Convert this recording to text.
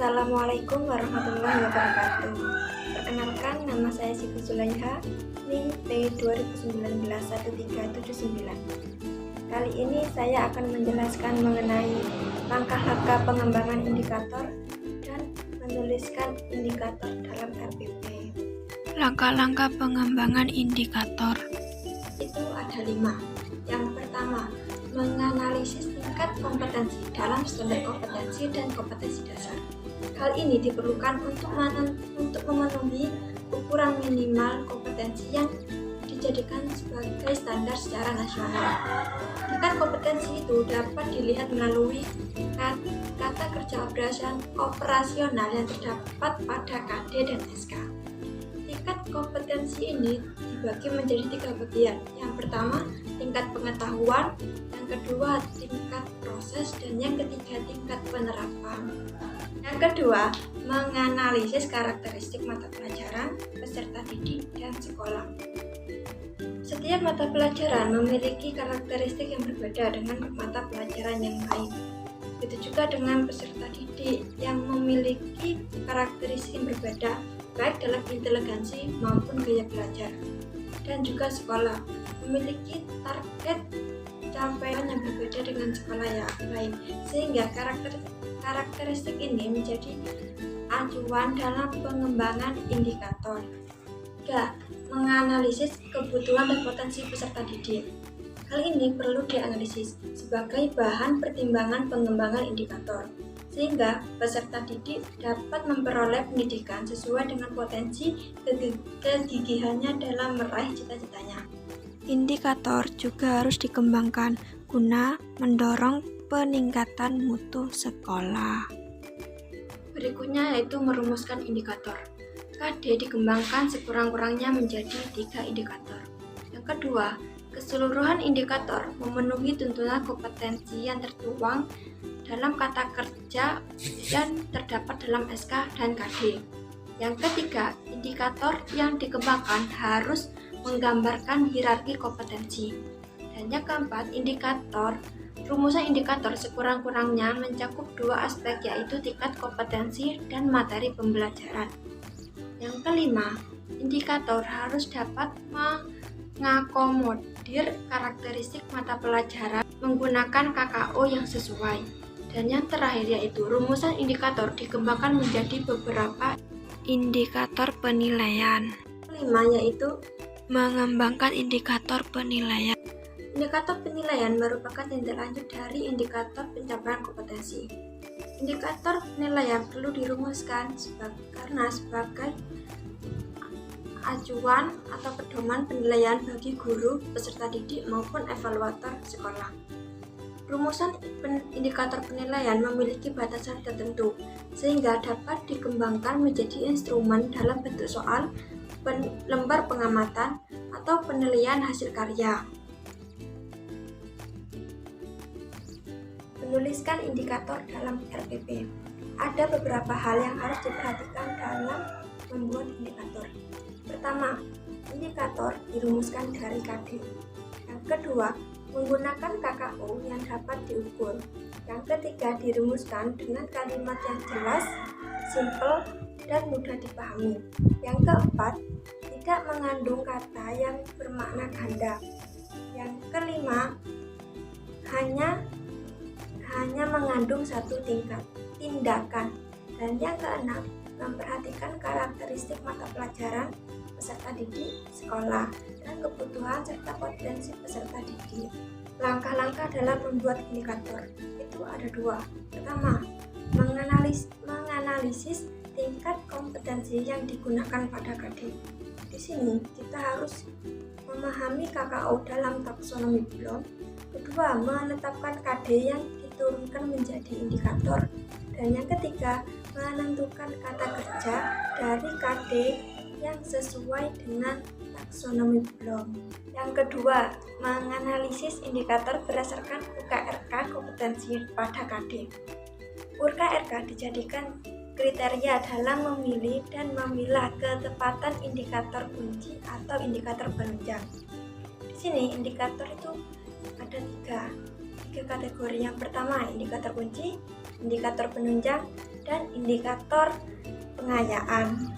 Assalamualaikum warahmatullahi wabarakatuh. Perkenalkan, nama saya Siti Zulaiha, NIM T20191379. Kali ini saya akan menjelaskan mengenai langkah-langkah pengembangan indikator dan menuliskan indikator dalam RPP. Langkah-langkah pengembangan indikator Itu ada 5. Yang pertama, menganalisis tingkat kompetensi dalam standar kompetensi dan kompetensi dasar. Hal ini diperlukan untuk memenuhi ukuran minimal kompetensi yang dijadikan sebagai standar secara nasional. Tingkat kompetensi itu dapat dilihat melalui kata kerja operasional yang terdapat pada KD dan SK. Tingkat kompetensi ini dibagi menjadi 3 bagian. Yang pertama, tingkat pengetahuan, yang kedua, tingkat proses, dan yang ketiga, tingkat penerapan. Yang kedua, menganalisis karakteristik mata pelajaran, peserta didik, dan sekolah. Setiap mata pelajaran memiliki karakteristik yang berbeda dengan mata pelajaran yang lain. Begitu juga dengan peserta didik yang memiliki karakteristik yang berbeda, baik dalam inteligensi maupun gaya belajar. Dan juga sekolah memiliki target capaian yang berbeda dengan sekolah yang lain, sehingga karakteristik ini menjadi acuan dalam pengembangan indikator. 3. Menganalisis kebutuhan dan potensi peserta didik. Hal ini perlu dianalisis sebagai bahan pertimbangan pengembangan indikator, sehingga peserta didik dapat memperoleh pendidikan sesuai dengan potensi kegigihannya dalam meraih cita-citanya. indikator juga harus dikembangkan guna mendorong peningkatan mutu sekolah. Berikutnya yaitu merumuskan indikator. KD dikembangkan sekurang-kurangnya menjadi 3 indikator. Yang kedua, keseluruhan indikator memenuhi tuntunan kompetensi yang tertuang dalam kata kerja yang terdapat dalam SK dan KD. Yang ketiga, indikator yang dikembangkan harus menggambarkan hierarki kompetensi. Dan yang keempat, rumusan indikator sekurang-kurangnya mencakup 2 aspek, yaitu tingkat kompetensi dan materi pembelajaran. Yang kelima, indikator harus dapat mengakomodir karakteristik mata pelajaran menggunakan KKO yang sesuai. Dan yang terakhir yaitu rumusan indikator dikembangkan menjadi beberapa Indikator penilaian. kelima yaitu Mengembangkan indikator penilaian. indikator penilaian merupakan tindak lanjut dari indikator pencapaian kompetensi. Indikator penilaian perlu dirumuskan karena sebagai acuan atau pedoman penilaian bagi guru, peserta didik maupun evaluator sekolah. Rumusan indikator penilaian memiliki batasan tertentu, sehingga dapat dikembangkan menjadi instrumen dalam bentuk soal, lembar pengamatan, atau penilaian hasil karya. Menuliskan indikator dalam RPP. Ada beberapa hal yang harus diperhatikan dalam membuat indikator. Pertama, indikator dirumuskan dari KD. Yang kedua, menggunakan KKO yang dapat diukur. Yang ketiga, dirumuskan dengan kalimat yang jelas, simple, dan mudah dipahami. Yang keempat, tidak mengandung kata yang bermakna ganda. Yang kelima, hanya mengandung satu tindakan. Dan yang keenam, memperhatikan karakteristik mata pelajaran, peserta didik, sekolah, dan kebutuhan serta potensi peserta didik. Langkah-langkah dalam membuat indikator itu ada 2. Pertama, menganalisis tingkat kompetensi yang digunakan pada KD. Di sini kita harus memahami KKO dalam taksonomi Bloom. Kedua, menetapkan KD yang diturunkan menjadi indikator. Dan yang ketiga, menentukan kata kerja dari KD yang sesuai dengan taksonomi Bloom. Yang kedua, menganalisis indikator berdasarkan UKRK kompetensi pada KD. UKRK dijadikan kriteria dalam memilih dan memilah ketepatan indikator kunci atau indikator penunjang. Di sini indikator itu ada 3 kategori. Yang pertama, indikator kunci, indikator penunjang, dan indikator pengayaan.